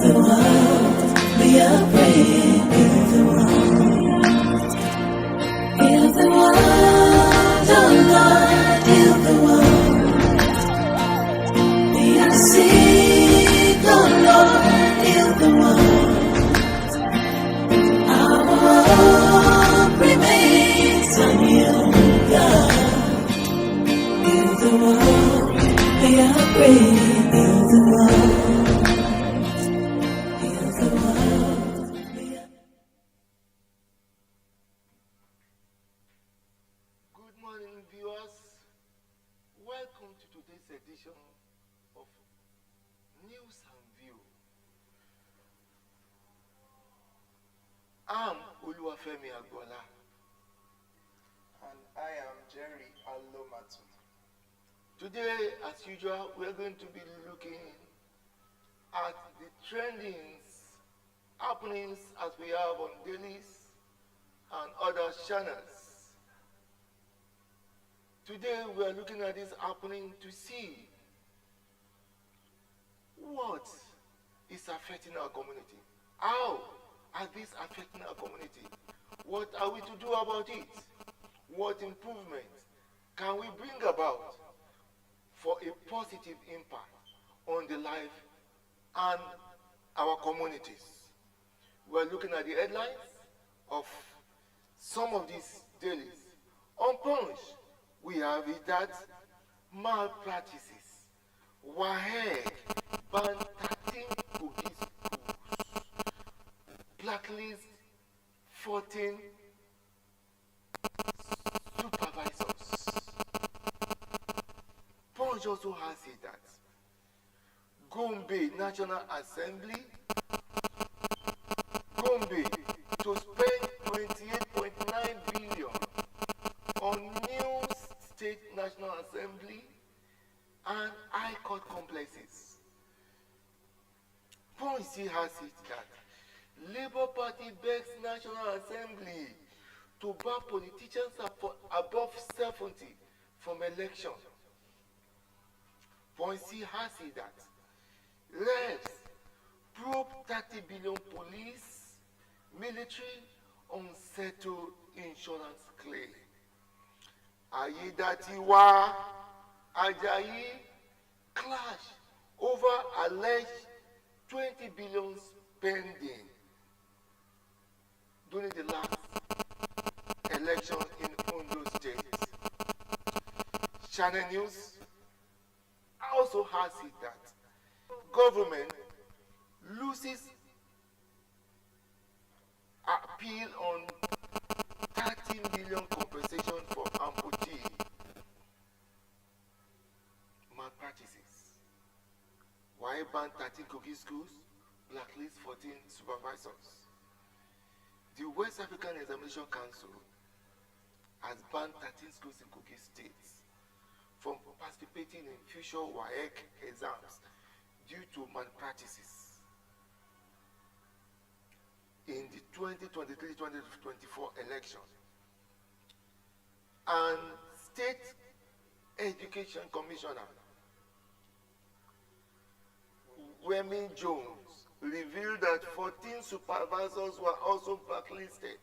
the world, be afraid, heal the world. Heal the world, oh Lord, heal the world. We are sick, oh Lord, heal the world. Our hope remains on you, God. Heal the world, we are praying, heal the world. Heal the world, we are... Good morning, viewers. Welcome to today's edition of News and View. I'm Oluwafemi. And I am Jerry Alomatu. Today, as usual, we're going to be looking at the trendings, happenings as we have on dailies and other channels. Today, we are looking at this happening to see what is affecting our community. How are these affecting our community? What are we to do about it? What improvement can we bring about for a positive impact on the life and our communities? We're looking at the headlines of some of these dailies. On Punch, we have it that malpractices. WAHEG ban 13 cookies schools. Blacklist 14 supervisors. Punch also has it that Gombe National Assembly, Gombe to spend 28.9 billion on new state national assembly and high court complexes. Punch still has it that Labour Party begs National Assembly to bar politicians above 70 from election. Punch still has it that Reps probe 30 billion police, military, unsettled insurance claim. Ayedatiwa Ajayi clash over alleged 20 billion spending during the last election in Ondo State. Channel News also has it that government loses appeal on 13 billion compensation for amputee malpractices. Why ban 13 cookie schools? Blacklist 14 supervisors. The West African Examination Council has banned 13 schools in cookie states from participating in future WAEC exams due to malpractices in the 2023-2024 election. And State Education Commissioner Wemi Jones revealed that 14 supervisors were also blacklisted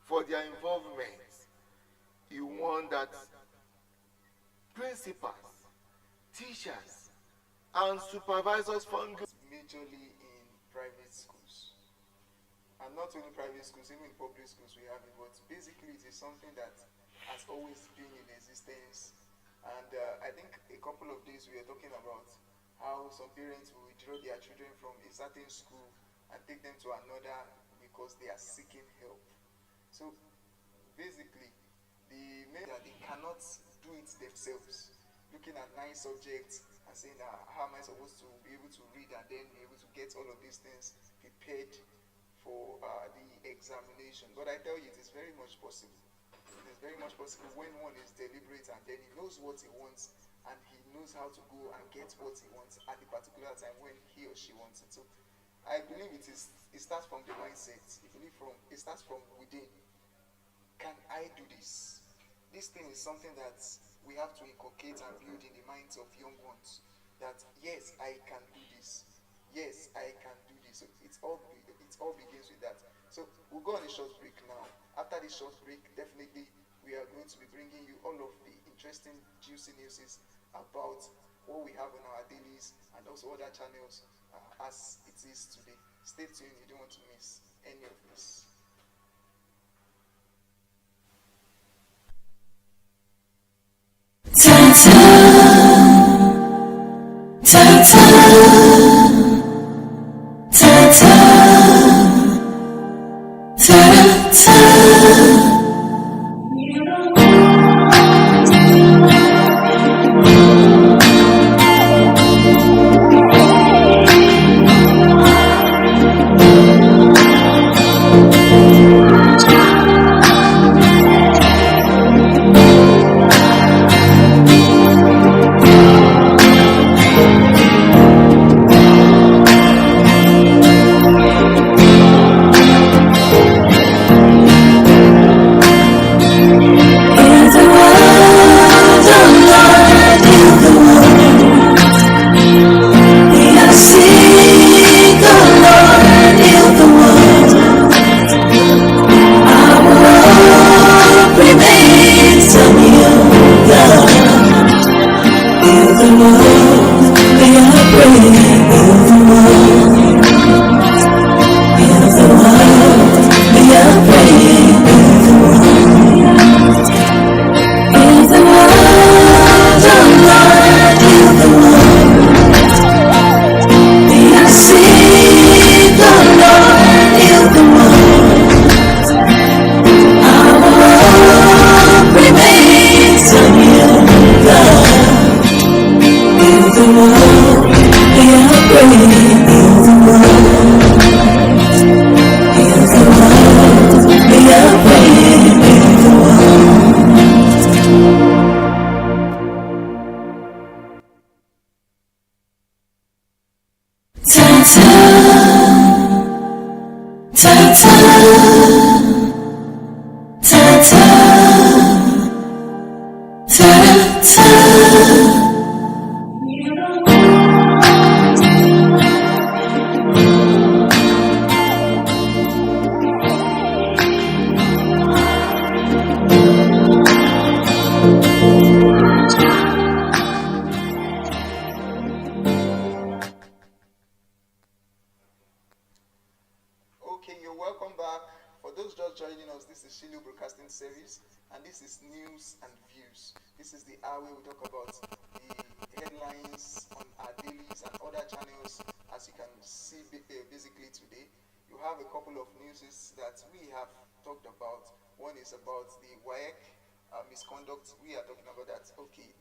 for their involvement. He warned that principals, teachers, and supervisors found Majorly in private schools. And not only private schools, even in public schools we have it, but basically it is something that has always been in existence. And I think a couple of days we were talking about how some parents will withdraw their children from a certain school and take them to another because they are seeking help. So basically, the men that they cannot do it themselves, looking at 9 subjects and saying, how am I supposed to be able to read and then be able to get all of these things prepared for the examination. But I tell you, it is very much possible. It is very much possible when one is deliberate and then he knows what he wants and he knows how to go and get what he wants at the particular time when he or she wants it. So I believe it starts from the mindset. It starts from within. Can I do this? This thing is something that we have to inculcate and build in the minds of young ones. That yes, I can do this. Yes, I can do this short break, definitely we are going to be bringing you all of the interesting, juicy news about what we have on our dailies and also other channels as it is today. Stay tuned, you don't want to miss any of this. Okay, you're welcome back. For those just joining us, this is Shilu Broadcasting Service, and this is News and Views. This is the hour where we talk about the headlines on our dailies and other channels. As you can see, basically today, you have a couple of newses that we have talked about. One is about the WAEC misconduct. We are talking about that. Okay,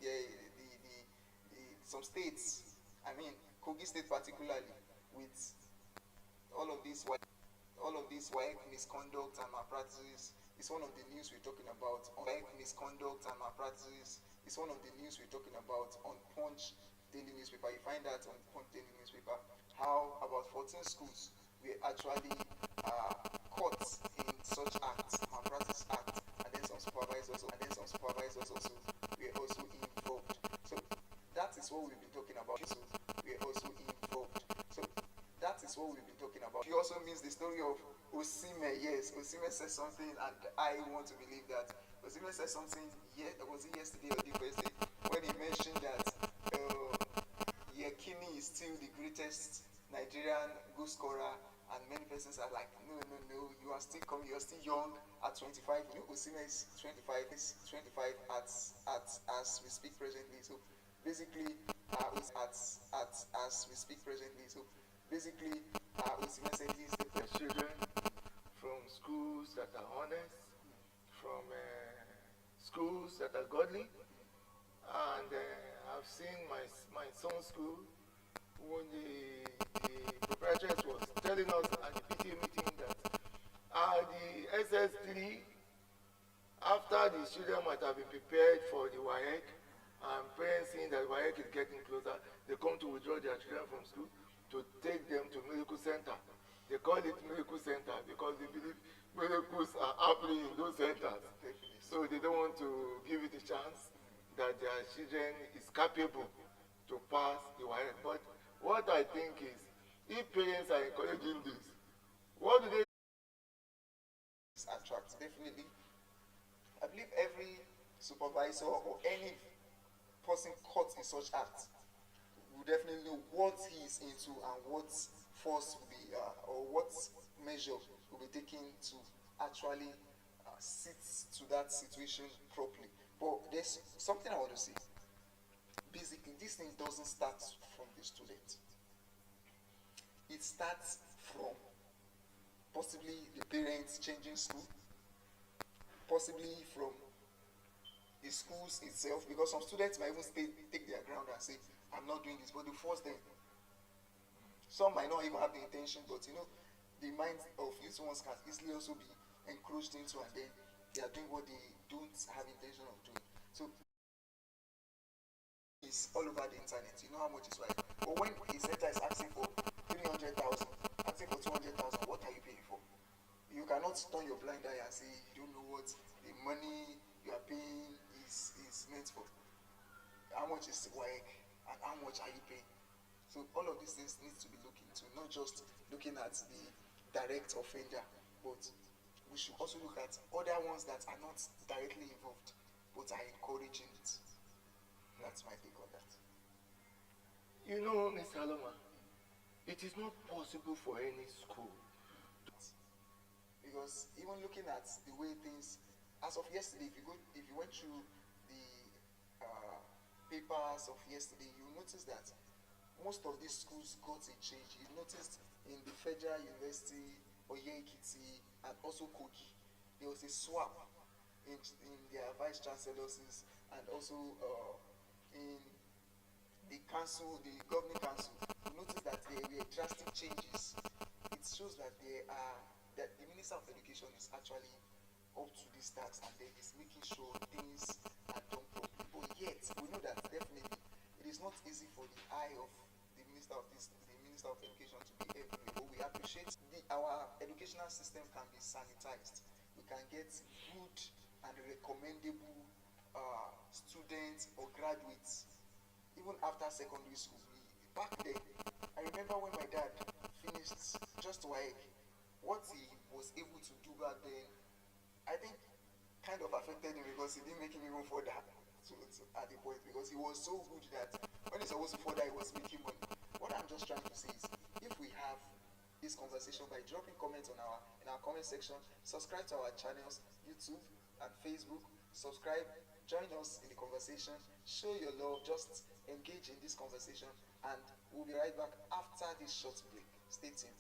some states, I mean, Kogi State particularly, with all of these WAEC misconduct and malpractices is one of the news we're talking about. WAEC misconduct and malpractices is one of the news we're talking about on Punch Daily Newspaper. You find that on Punch Daily Newspaper. How about 14 schools were actually caught in such acts, malpractice act, and then some supervisors also were also involved. So that is what we've been talking about. So we're also involved. So that is what we've been talking about. He also means the story of Osime. Yes, Osime said something, and I want to believe that Osime said something. Was it yesterday or the first day when he mentioned that Yekini is still the greatest Nigerian goal scorer, and many persons are like, no, you are still coming, you are still young at 25. You know, Osime is 25 as we speak presently. So basically, as we speak presently. So basically, Osime said he's the children from schools that are honest, from schools that are godly, and I've seen my son's school when the proprietor was telling us at the PTA meeting that the SS3, after the children might have been prepared for the WAEC, and parents seeing that WAEC is getting closer, they come to withdraw their children from school to take them to Miracle Center. They call it Miracle Center because they believe miracles are happening in those centers. So they don't want to give it a chance that their children is capable to pass the WAEC. But what I think is, if parents are encouraging this, what do they attract? Definitely definitely, I believe every supervisor or any person caught in such act will definitely know what he is into and what force will be or what measure will be taken to actually sit to that situation properly. But there's something I want to say. Basically, this thing doesn't start from the student. It starts from possibly the parents changing school, possibly from the schools itself, because some students might even take their ground and say, I'm not doing this, but they force them. Some might not even have the intention, but the mind of youth ones can easily also be encroached into, and then they are doing what they don't have intention of doing. So it's all over the internet. You know how much it's worth. But when a center is asking for 300,000, asking for 200,000, what are you paying for? You cannot turn your blind eye and say you don't know what the money you are paying is meant for. How much is WAEC and how much are you paying? So all of these things need to be looked into, not just looking at the direct offender, but we should also look at other ones that are not directly involved but are encouraging it. That's my take on that. You know, Mr. Aloma, it is not possible for any school. Because even looking at the way things, as of yesterday, if you went through the papers of yesterday, you notice that most of these schools got a change. You noticed in the Federal University, Oye-Ekiti, and also Kogi, there was a swap in their vice chancellors and also in the council, the governing council. You notice that there were drastic changes. It shows that that the Minister of Education is actually up to this task, and then is making sure things are done properly. But yet, we know that definitely it is not easy for the eye of the Minister of Education to be everywhere. But we appreciate our educational system can be sanitized. We can get good and recommendable students or graduates even after secondary school. Back then, I remember when my dad finished just WAEC, what he was able to do back then, I think kind of affected him because it didn't make him even further at the point, because he was so good that when he's supposed to further, he was making money. What I'm just trying to say is, if we have this conversation by dropping comments in our comment section, subscribe to our channels, YouTube and Facebook, subscribe, join us in the conversation, show your love, just engage in this conversation, and we'll be right back after this short break. Stay tuned.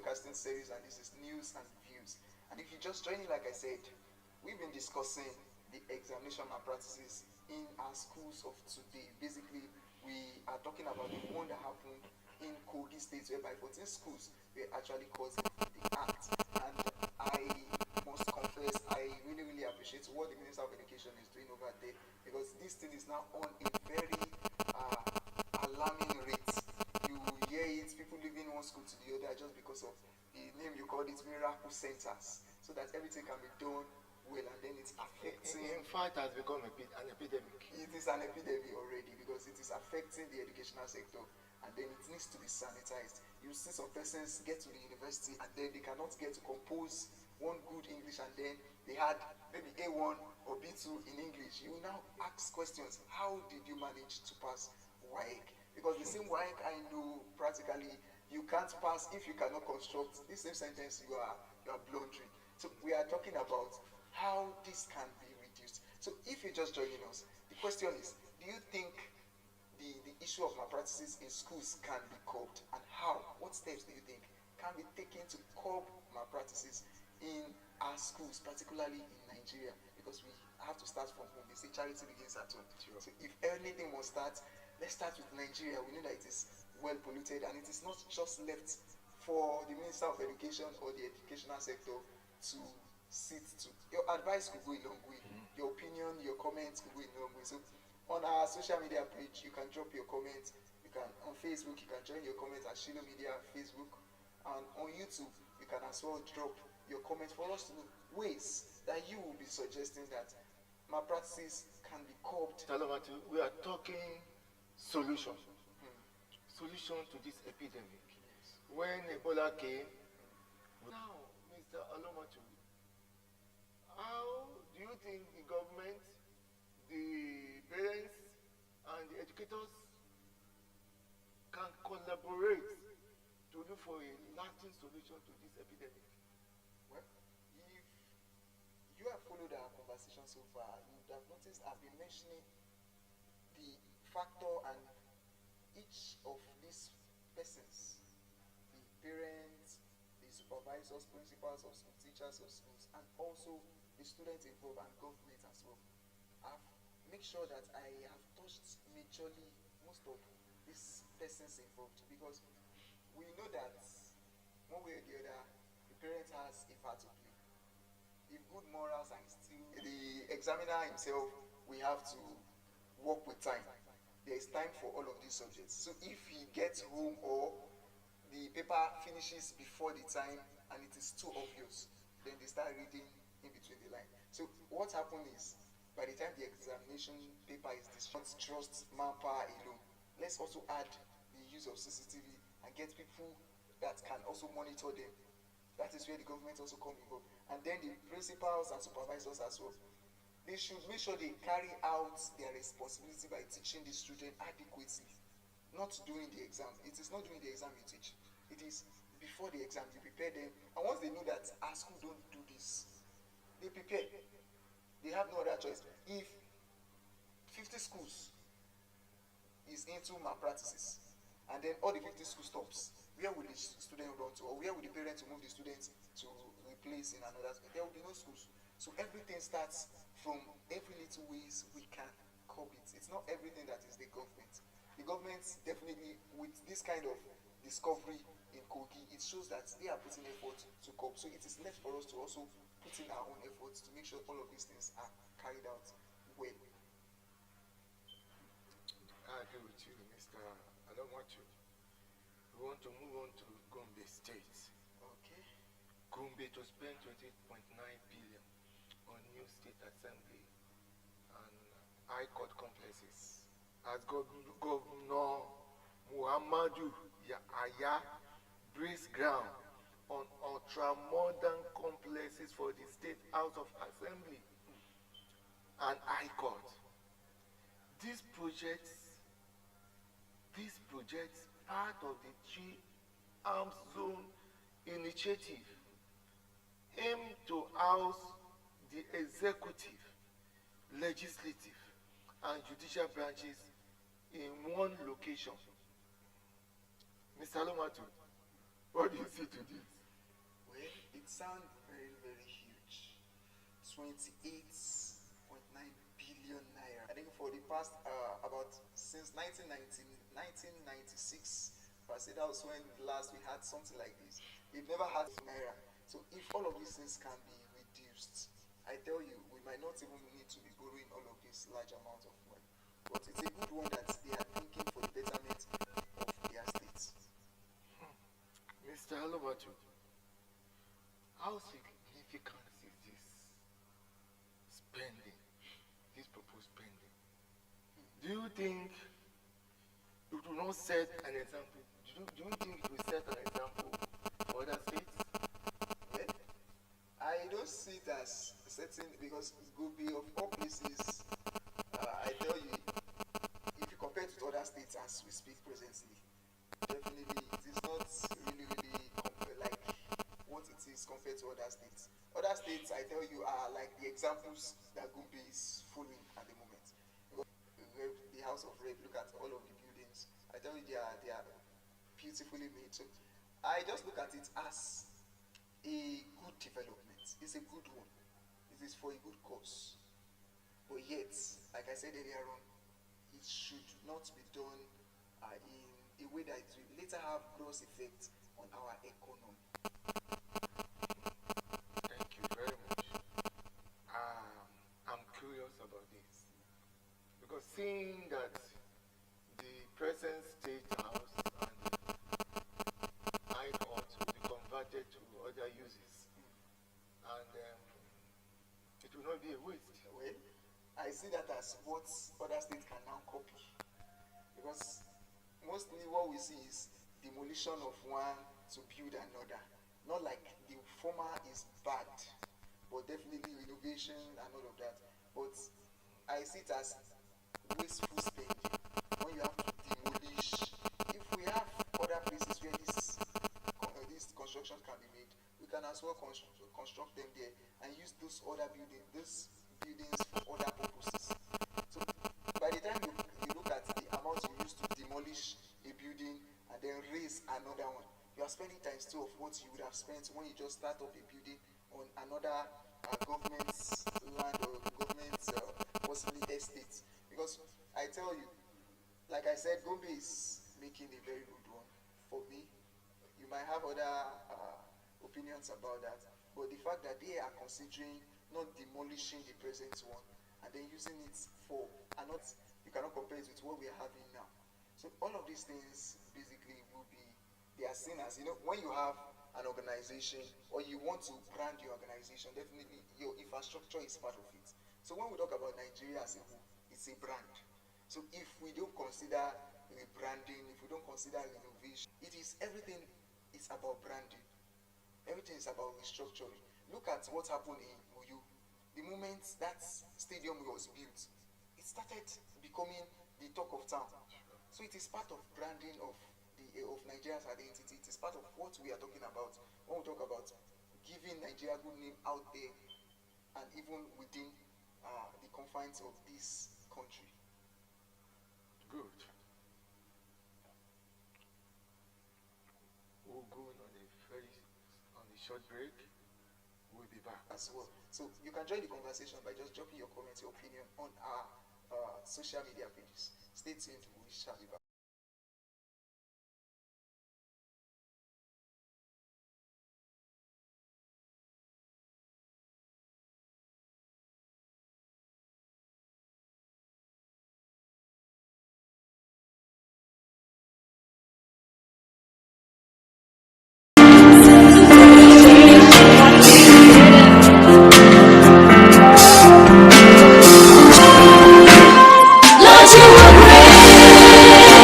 broadcasting series, and this is News and Views. And if you just join in, like I said, we've been discussing the examination malpractices in our schools of today. Basically, we are talking about the one that happened in Kogi State, whereby 14 schools were actually caught in the act. And I must confess, I really, really appreciate what the Minister of Education is doing over there, because this thing is now on a very alarming rate. You hear it, people leaving one school to the other just because of the name you call it, miracle centers, so that everything can be done well, and then it's affecting. In fact, it has become an epidemic. It is an epidemic already, because it is affecting the educational sector, and then it needs to be sanitized. You see some persons get to the university and then they cannot get to compose one good English, and then they had maybe A1 or B2 in English. You now ask questions: how did you manage to pass WAEC? Because the same WAEC I know practically you can't pass if you cannot construct the same sentence. You are blundering. So we are talking about how this can be reduced. So if you're just joining us, the question is, do you think the issue of malpractices in schools can be curbed, and how? What steps do you think can be taken to curb malpractices in our schools, particularly in Nigeria? Because we have to start from home. They say charity begins at home. Sure. So if anything must start, let's start with Nigeria. We know that it is well polluted, and it is not just left for the Minister of Education or the educational sector to sit to. Your advice could go a long way. Your opinion, your comments could go a long way. So on our social media page, you can drop your comments. You can, on Facebook, you can join your comments at Shilo Media Facebook, and on YouTube, you can as well drop your comments for us to know ways that you will be suggesting that malpractices can be curbed. Talomatu, we are talking solution. Solution to this epidemic. Yes. When Ebola came, now, Mr. Alomatu, how do you think the government, the parents, and the educators can collaborate to look for a lasting solution to this epidemic? Well, if you have followed our conversation so far, you would have noticed I've been mentioning the factor, and each of these persons, the parents, the supervisors, principals of school, teachers of schools, and also the students involved and government as well, I've made sure that I have touched majorly most of these persons involved, because we know that one way or the other, the parent has a part to play. If good morals are instilled, the examiner himself, we have to work with time. There is time for all of these subjects. So if he gets home or the paper finishes before the time and it is too obvious, then they start reading in between the line. So what happened is, by the time the examination paper is distributed, trust manpower alone. Let's also add the use of CCTV and get people that can also monitor them. That is where the government also come involved. And then the principals and supervisors as well. They should make sure they carry out their responsibility by teaching the student adequately, not during the exam. It is not during the exam you teach. It is before the exam you prepare them. And once they know that our school don't do this, they prepare. They have no other choice. If 50 schools is into malpractices, and then all the 50 schools stops, where will the student run to, or where will the parents move the students to replace in another school? There will be no schools. So everything starts from every little ways we can curb it. It's not everything that is the government. The government definitely, with this kind of discovery in Kogi, it shows that they are putting effort to curb. So it is left for us to also put in our own efforts to make sure all of these things are carried out well. I agree with you, Mr. Alomatu. We want to move on to Gombe State. Okay. Gombe to spend 28.9 billion on new state assembly and high court complexes. As Governor Muhammadu Yahaya breaks ground on ultra-modern complexes for the State House of Assembly and High Court. These projects, part of the Three Arms Zone initiative, aim to house the executive, legislative, and judicial branches in one location. Mr. Alomatu, what do you say to this? it sounds very, very huge. 28.9 billion naira. I think for the past about since 1996, I say that was when last we had something like this. We've never had naira. So if all of these things can be reduced, I tell you, we might not even need to be borrowing all of this large amount of money. But it's a good one that they are thinking for the betterment of their states. Mr. Alobatu, how significant is this spending, this proposed spending? Do you think it will not set an example? Do you think it will set an example for other states? Well, I don't see it as setting, because Gobi of all places, I tell you, if you compare it to other states as we speak presently, definitely it is not really like what it is compared to other states. Other states, I tell you, are like the examples that Gobi is following at the moment. The House of Rep, look at all of the buildings. I tell you, they are beautifully made. So I just look at it as a good development. It's a good one. It is for a good cause. But yet, like I said earlier on, it should not be done in a way that it will later have gross effect on our economy. Thank you very much. I'm curious about this. Because seeing that the present state house and the high court will be converted to other uses, and it will not be a waste. Well, I see that as what other states can now copy. Because mostly what we see is demolition of one to build another. Not like the former is bad, but definitely renovation and all of that. But I see it as wasteful spending when you have to demolish. If we have other places where this construction can be made, we can as well construct them there and use those other buildings for other purposes. So by the time you look at the amount you use to demolish a building and then raise another one, you are spending times 2 of what you would have spent when you just start up a building on another government's land or government's possibly estate. Because I tell you, like I said, Gombe is making a very good one for me. You might have other opinions about that, but the fact that they are considering not demolishing the present one and then using it for, and not, you cannot compare it with what we are having now. So all of these things basically will be, they are seen as, when you have an organization or you want to brand your organization, definitely your infrastructure is part of it. So when we talk about Nigeria as a whole, it's a brand. So if we don't consider rebranding, if we don't consider renovation, it is everything is about branding. Everything is about restructuring. Look at what happened in Uyu. The moment that stadium was built, it started becoming the talk of town. So it is part of branding of Nigeria's identity. It is part of what we are talking about when we talk about giving Nigeria a good name out there and even within the confines of this country. Good. We'll go on a short break. We'll be back as well. So you can join the conversation by just dropping your comments, your opinion on our social media pages. Stay tuned. We shall be back. Lord, you are great.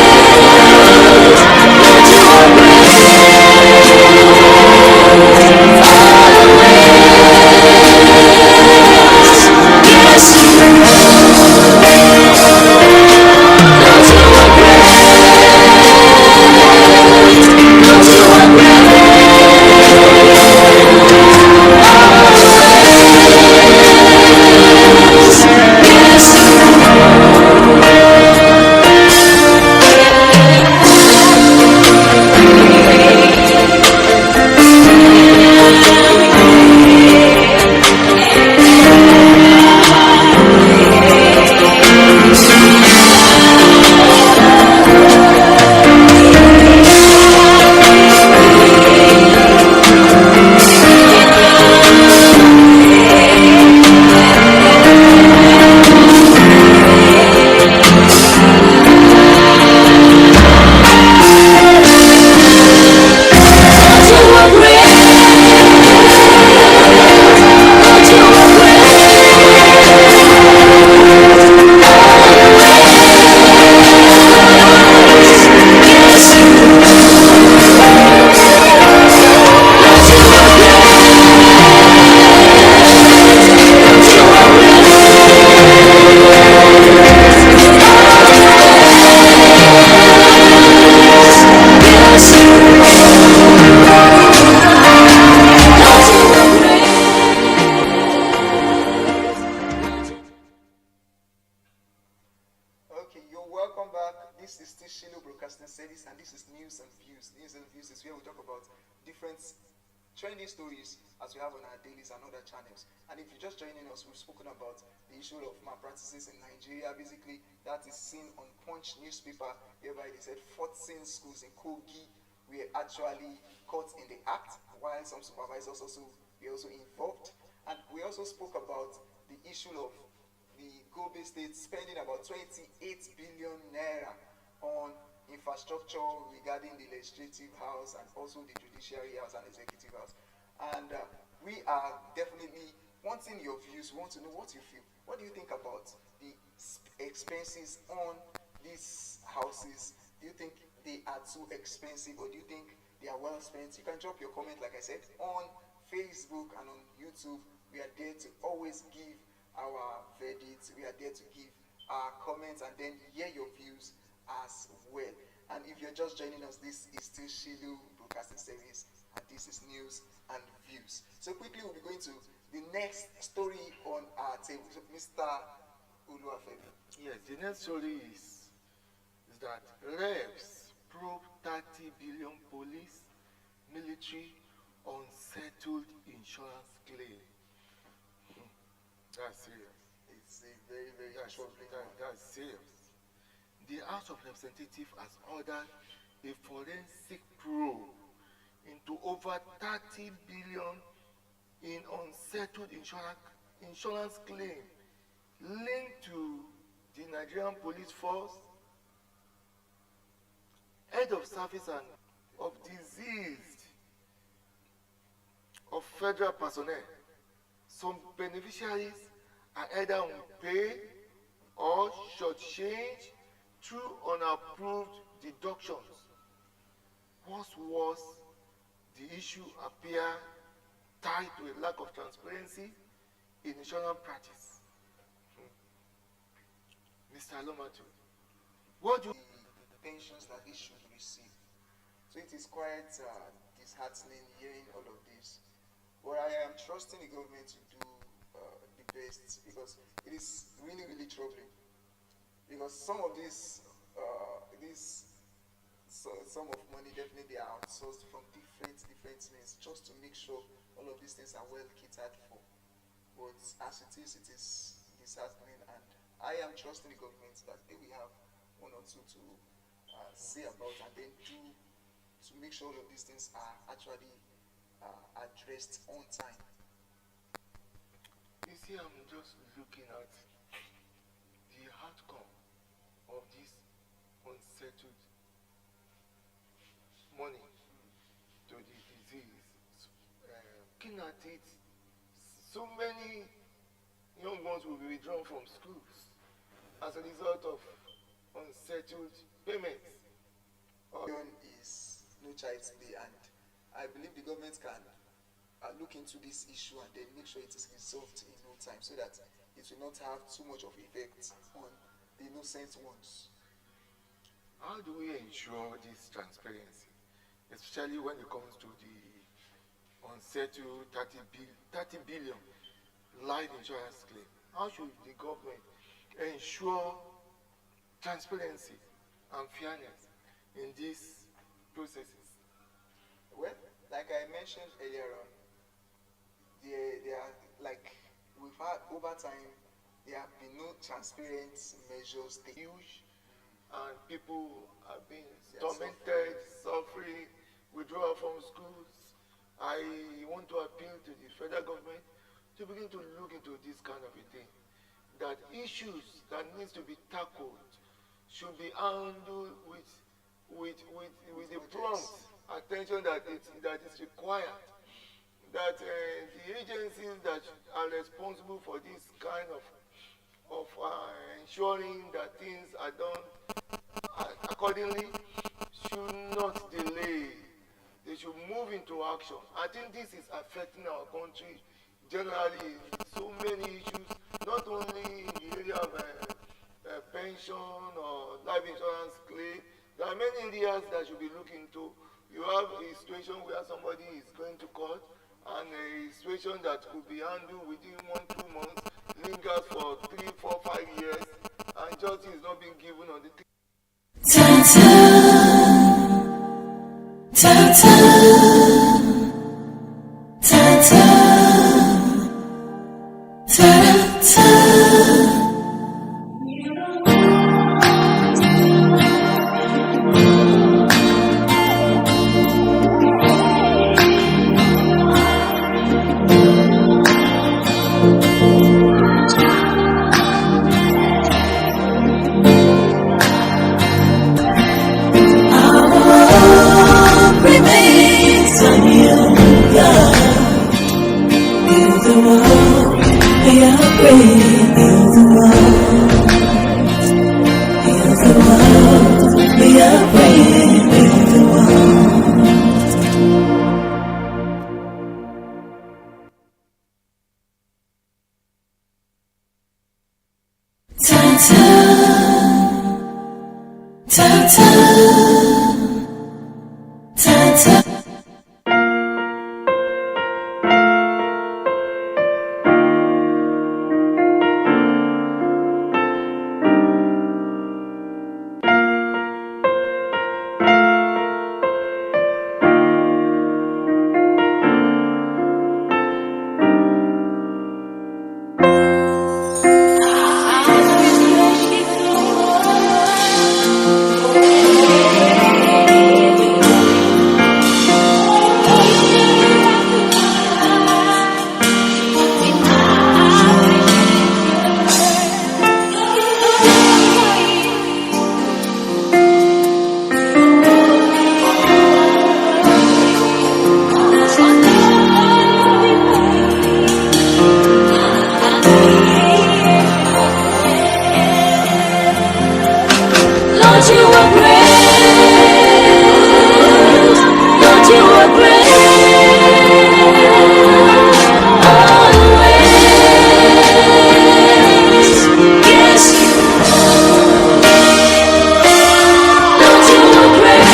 Okay, you're welcome back. This is still Shiloh Broadcasting Service, and this is News and Views. News and Views is where we talk about different trending stories as we have on our dailies and other channels. And if you're just joining us, we've spoken about the issue of malpractices in Nigeria. Basically, that is seen on Punch newspaper, whereby they said 14 schools in Kogi were actually caught in the act, while some supervisors also were also involved. And we also spoke about the issue of the Gobe State spending about 28 billion naira on infrastructure regarding the legislative house and also the judiciary house and executive house. And we are definitely wanting your views. We want to know what you feel. What do you think about the expenses on these houses? Do you think they are too expensive, or do you think they are well spent? You can drop your comment, like I said, on Facebook and on YouTube. We are there to always give our verdicts. We are there to give our comments and then hear your views as well. And if you're just joining us, this is still Shiloh Broadcasting Service, and this is News and Views. So quickly, we'll be going to the next story on our table. So Mr. Oluwafemi. Yes, the next story is that Revs probe 30 billion police, military, unsettled insurance claim. That's serious. It's a very, very troubling one. That's serious. The House of Representatives has ordered a forensic probe into over 30 billion in unsettled insurance claim linked to the Nigerian police force, head of service and of diseased of federal personnel. Some beneficiaries are either unpaid or shortchanged through unapproved deductions. What's worse, the issue appears tied to a lack of transparency in insurance practice. Mr. Alomatu, what do you... The pensions that they should receive. So it is quite disheartening hearing all of this. But I am trusting the government to do the best, because it is really, really troubling. Because some of this sum of money definitely are outsourced from different means, just to make sure all of these things are well catered for. But as it is disheartening, and I am trusting the government that they will have one or two to say about, and then do to make sure all of these things are actually addressed on time. You see, I'm just looking at the outcome of this unsettled money to the disease. Looking at it, so many young ones will be withdrawn from schools as a result of unsettled payments. Is no child's play, and I believe the government can look into this issue and then make sure it is resolved in no time, so that it will not have too much of effect on the innocent ones. How do we ensure this transparency, especially when it comes to the unsettled 30 billion life insurance claim? How should the government ensure transparency and fairness in these processes? Well, like I mentioned earlier on, there are, like, we've had over time, there have been no transparent measures taken. Huge, and people have been tormented, suffering, withdrawal from schools. I want to appeal to the federal government to begin to look into this kind of a thing, that issues that needs to be tackled should be handled with the prompt attention that is required. That the agencies that are responsible for this kind of ensuring that things are done accordingly should not delay. They should move into action. I think this is affecting our country generally in so many issues, not only in the area of pension or life insurance claim. There are many areas that should be looked into. You have a situation where somebody is going to court, and a situation that could be handled within 1-2 months lingers for 3, 4, 5 years, and majority is not being given on the thing. Remains on you, God. Heal the world, we are praying. Heal the world, heal the world, we are praying. Heal the world. Ta-ta, ta-ta, ta-ta. Lord, you are great. Lord, you are great. Always. Yes, you Lord, you are great.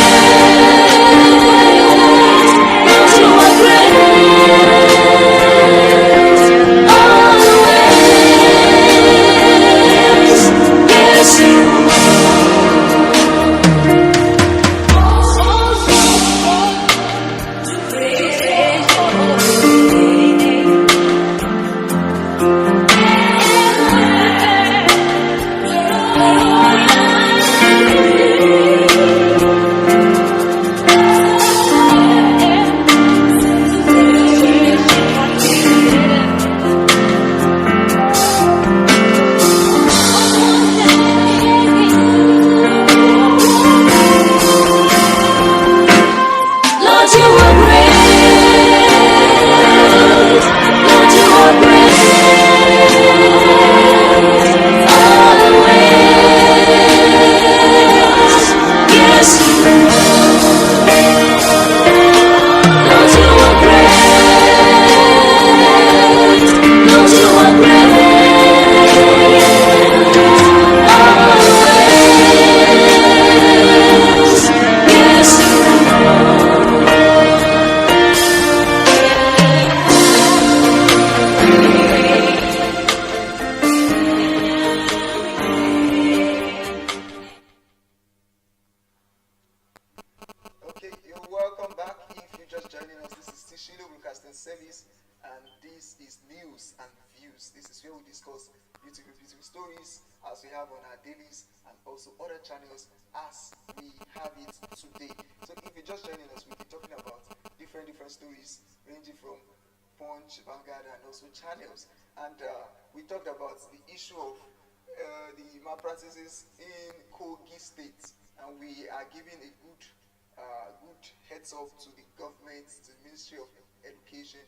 Lord, you are great. Always. Yes, you Lord, you are great. Lord, you are great. Always. Yes, Lord, you are great. Lord, you are great. Always. Yes, Okay, you're welcome back. If you're just joining us, this is Tishilo Broadcasting Service, and this is News and Views. This is where we discuss beautiful, beautiful stories as we have on our dailies and also other channels as we have it today. So if you're just joining us, we'll be talking about different stories ranging from Punch, Vanguard, and also channels. And we talked about the issue of the malpractices in Kogi State, and we are giving a good heads up to the government, to the Ministry of Education.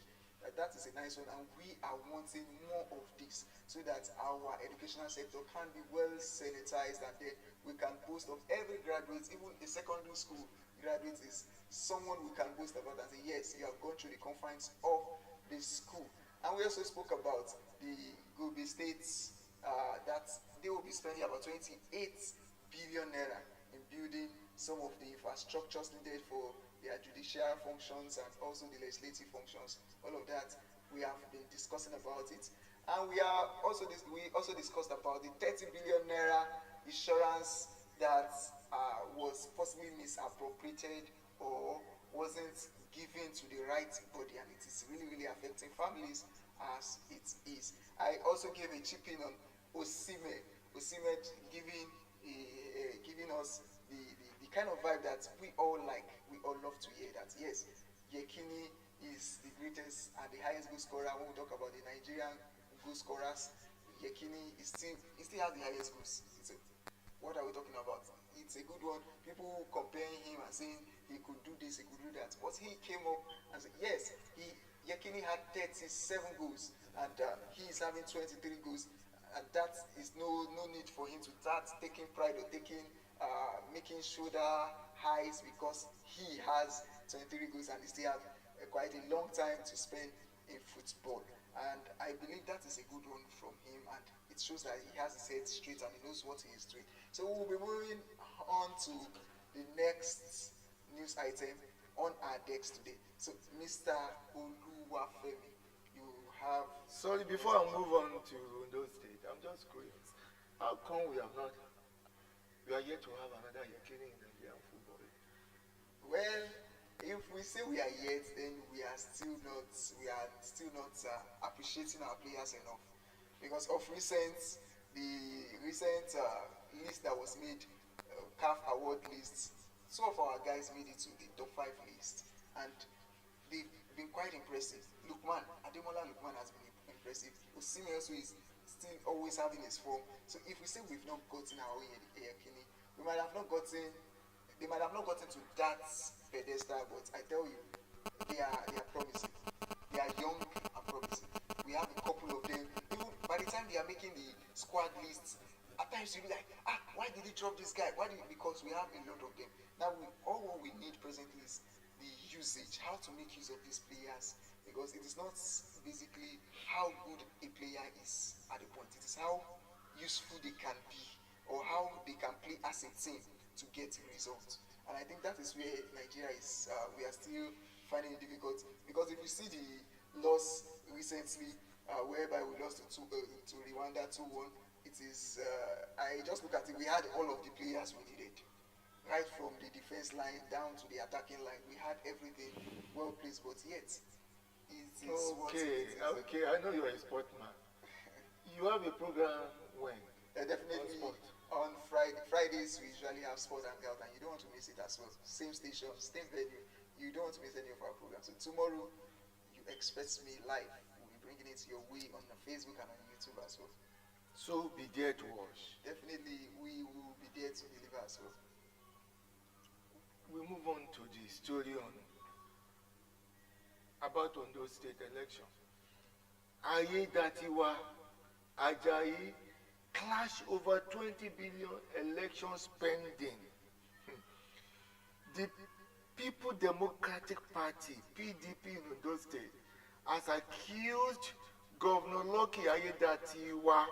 That is a nice one, and we are wanting more of this so that our educational sector can be well sanitized, and then we can boast of every graduate, even a secondary school graduate is someone we can boast about and say, yes, you have gone through the confines of the school. And we also spoke about the Gobi states that they will be spending about 28 billion naira in building some of the infrastructures needed for their judicial functions and also the legislative functions. All of that we have been discussing about it, and we also discussed about the 30 billion naira that was possibly misappropriated or wasn't given to the right body, and it is really, really affecting families as it is. I also gave a chip in on Osime. Osime giving us the kind of vibe that we all like, we all love to hear, that yes, Yekini is the greatest and the highest goal scorer. When we talk about the Nigerian goal scorers, Yekini he still has the highest goals. What are we talking about? It's a good one. People comparing him and saying he could do this, he could do that. But he came up and said, yes, Yekini had 37 goals and he is having 23 goals. And that is no need for him to start taking pride or making shoulder highs because he has 23 goals and he still have quite a long time to spend in football. And I believe that is a good one from him, and it shows that he has his head straight and he knows what he is doing. So we'll be moving on to the next news item on our decks today. So Mr. Oluwafemi, you have... Sorry, before I move on to Ondo State, I'm just curious. How come we are yet to have another Yekini in Nigerian football? Well, if we say we are yet, then we are still not appreciating our players enough. Because of the recent list that was made, CAF award list, some of our guys made it to the top 5 list, and they've been quite impressive. Ademola Lukman has been impressive. Osime also is still always having his form. So if we say we've not gotten our Yekini, they might have not gotten to that pedestal, but I tell you, they are promising. They are young and promising. We have a couple of them. Even by the time they are making the squad lists, at times you'll be like, why did he drop this guy? Because we have a lot of them. Now, all what we need presently is the usage, how to make use of these players, because it is not basically how good a player is at a point. It is how useful they can be or how they can play as a team to get results. And I think that is where Nigeria is. We are still finding it difficult, because if you see the loss recently, whereby we lost to Rwanda 2-1, it is. I just look at it. We had all of the players we needed, right from the defense line down to the attacking line. We had everything well placed, but yet it is okay. I know you are a sportsman. You have a program when? Definitely on Fridays we usually have sport and health, and you don't want to miss it as well. Same station, same venue. You don't want to miss any of our programs. So tomorrow you expect me live. We'll be bringing it your way on Facebook and on YouTube as well. So be there to watch. Definitely, we will be there to deliver as well. We move on to the story about Ondo State election. Ayedatiwa Ajayi clash over 20 billion election spending. The People Democratic Party, PDP in Ondo State, has accused Governor Lucky Ayedatiwa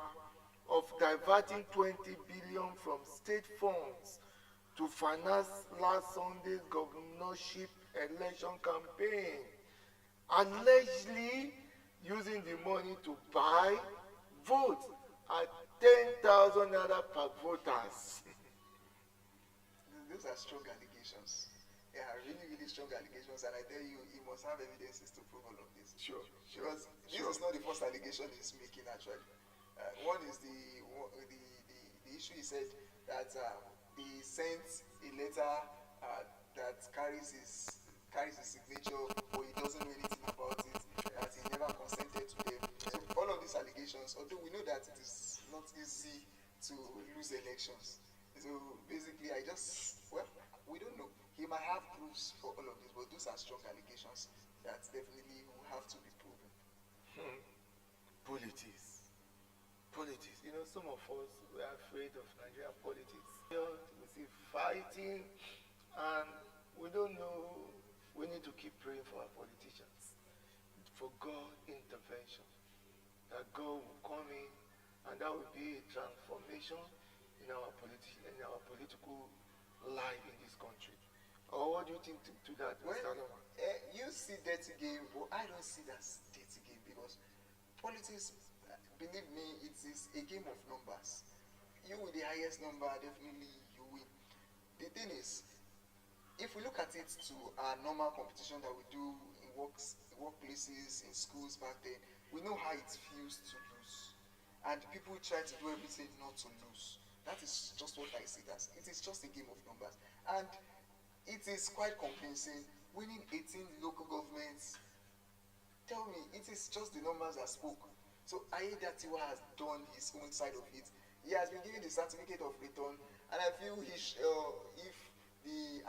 of diverting 20 billion from state funds to finance last Sunday's governorship election campaign, allegedly using the money to buy votes at 10,000 naira per voters. Those are strong allegations. They are really, really strong allegations, and I tell you, he must have evidences to prove all of this. Sure. Because this is not the first allegation he's making, actually. One is the issue he said that he sent a letter that carries his signature, but he doesn't know anything about it, that he never consented to them. So all of these allegations, although we know that it is not easy to lose elections. So basically, we don't know. He might have proofs for all of this, but those are strong allegations that definitely will have to be proven. Politics. You know, some of us, we are afraid of Nigerian politics. We see fighting, and we don't know. We need to keep praying for our politicians, for God intervention, that God will come in, and that will be a transformation in our political life in this country. Or what do you think to that, Mr. Loma? You see dirty game, but I don't see that dirty game, because politics, believe me, it is a game of numbers. You with the highest number, definitely you win. the thing is, if we look at it to our normal competition that we do in workplaces, in schools back then, we know how it feels to lose. And people try to do everything not to lose. That is just what I see it as. It is just a game of numbers. And it is quite convincing. Winning 18 local governments, tell me, it is just the numbers that spoke. So Aiyedatiwa has done his own side of it. He has been given the certificate of return, and I feel if the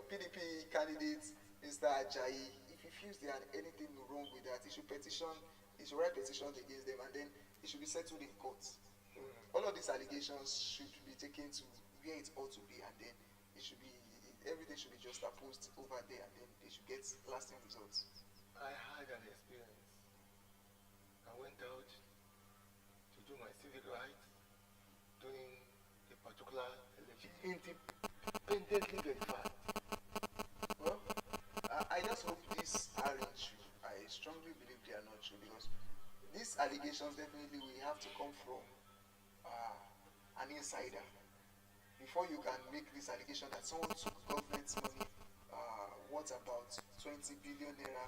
PDP candidate, Mr. Ajayi, if he feels there are anything wrong with that, he should write petitions against them, and then it should be settled in court. All of these allegations should be taken to where it ought to be, and then everything should be just opposed over there, and then they should get lasting results. I had an experience. I went out to do my civic rights during a particular election. Independently verified. Well, I just hope these aren't true. I strongly believe they are not true, because these allegations definitely will have to come from an insider. Before you can make this allegation that someone took government's money, what about 20 billion naira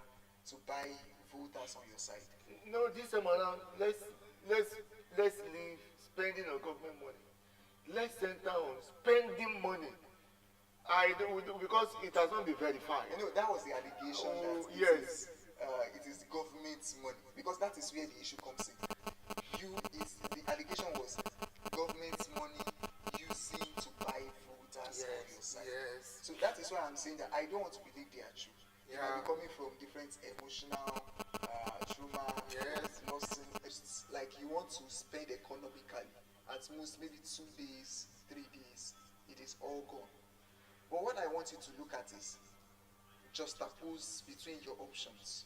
to buy voters on your side? No, this time around, let's leave spending on government money. Let's center on spending money. Because it has not been verified. You know, that was the allegation that yes. It is the government's money, because that is where the issue comes in. The allegation was government's money using to buy voters on your side. Yes. So that is why I'm saying that I don't want to believe they are true. They might be coming from different emotional trauma, losses. It's like you want to spend economically, at most maybe 2 days, 3 days, it is all gone. But what I want you to look at is juxtapose between your options.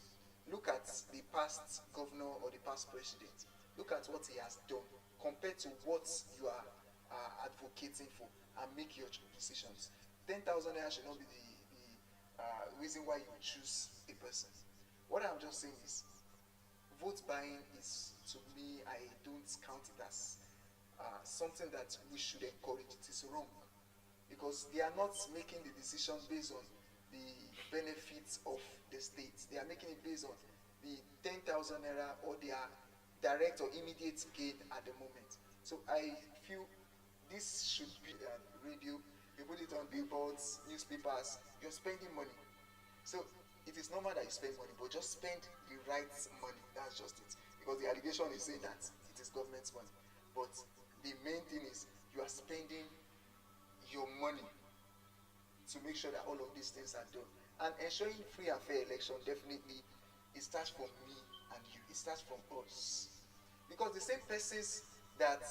Look at the past governor or the past president. Look at what he has done compared to what you are advocating for, and make your decisions. 10,000 naira should not be the reason why you choose a person. What I'm just saying is, vote buying is, to me, I don't count it as something that we should encourage. It is wrong, because they are not making the decision based on the benefits of the state. They are making it based on the 10,000 naira or their direct or immediate gain at the moment. So I feel this should be radio. You put it on billboards, newspapers. You're spending money. So it is normal that you spend money, but just spend the right money. That's just it. Because the allegation is saying that it is government's money. But the main thing is you are spending your money to make sure that all of these things are done. And ensuring free and fair election, definitely, it starts from me and you. It starts from us. Because the same persons that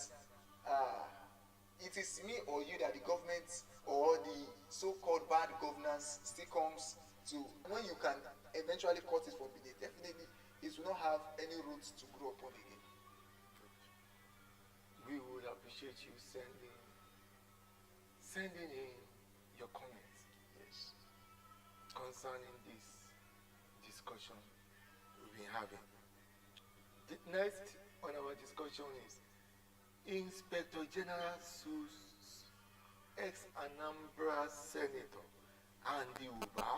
it is me or you that the government or the so-called bad governance still comes to, when you can eventually cut it from beneath, definitely it will not have any roots to grow upon again. We would appreciate you sending in your comments, Yes. concerning this discussion we've been having. The next on our discussion is Inspector General sues ex-Anambra Senator Andy Uba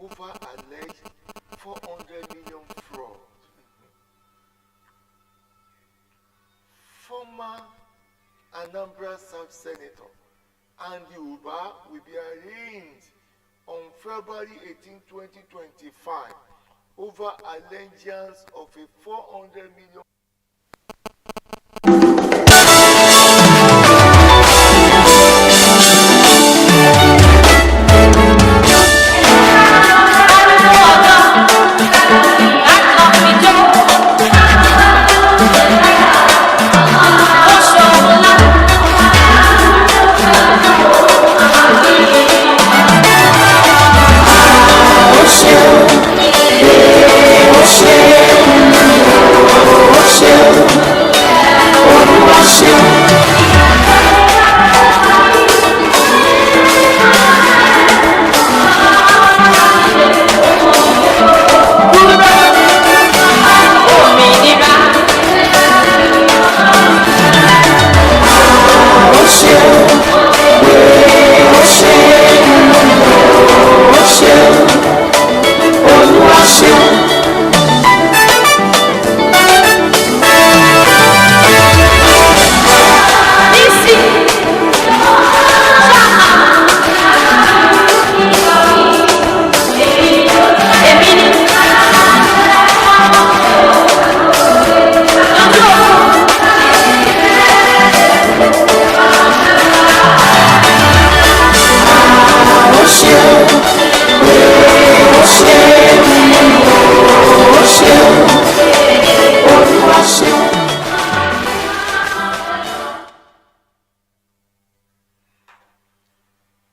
over alleged 400 million fraud. Former Anambra South Senator Andy Uba will be arraigned on February 18, 2025 over allegations of a 400 million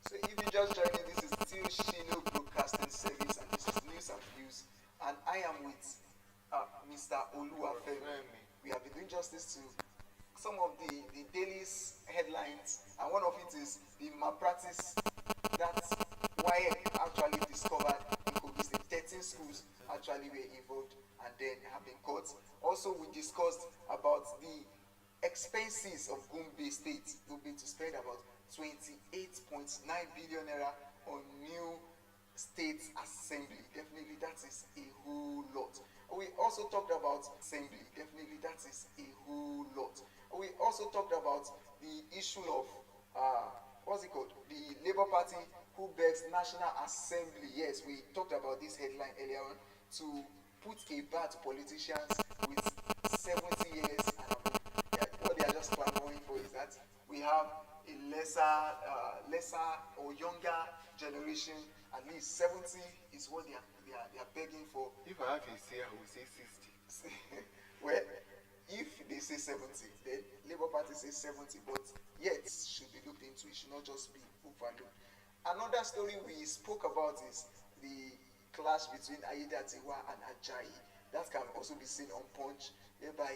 So if you just joining, this is still Shino Broadcasting Service, and this is News and Views, and I am with Mr. Oluwafemi. We have been doing justice to some of the daily's headlines, and one of it is the malpractice that WAEC actually discovered in Kogi State. 13 schools actually were involved and then have been caught. Also, we discussed about the expenses of Gombe State. Gombe to spend about 28.9 billion naira on new state assembly. Definitely that is a whole lot. We also talked about assembly. Definitely that is a whole lot. We also talked about the issue of what's it called, the Labour Party who begs National Assembly. Yes, we talked about this headline earlier on, to put a bar to politicians with 70 years and above. Yeah, what they are just clamoring for is that we have a lesser or younger generation. At least 70 is what they are begging for. If I have a say, I will say 60. Well, if they say 70, then Labour Party says 70, but yet should be looked into. It should not just be overlooked. Another story we spoke about is the clash between Aiyedatiwa and Ajayi. That can also be seen on Punch, whereby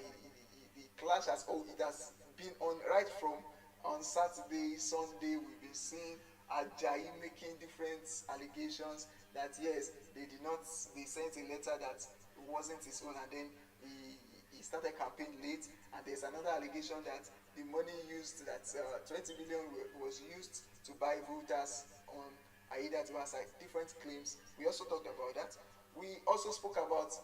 the clash has been on right from on Saturday, Sunday. We've been seeing Ajayi making different allegations that yes, they sent a letter that wasn't his own, and then he started campaign late, and there's another allegation that the money used, that 20 million was used to buy voters on Aiyedatiwa's side. Different claims. We also talked about that. We also spoke about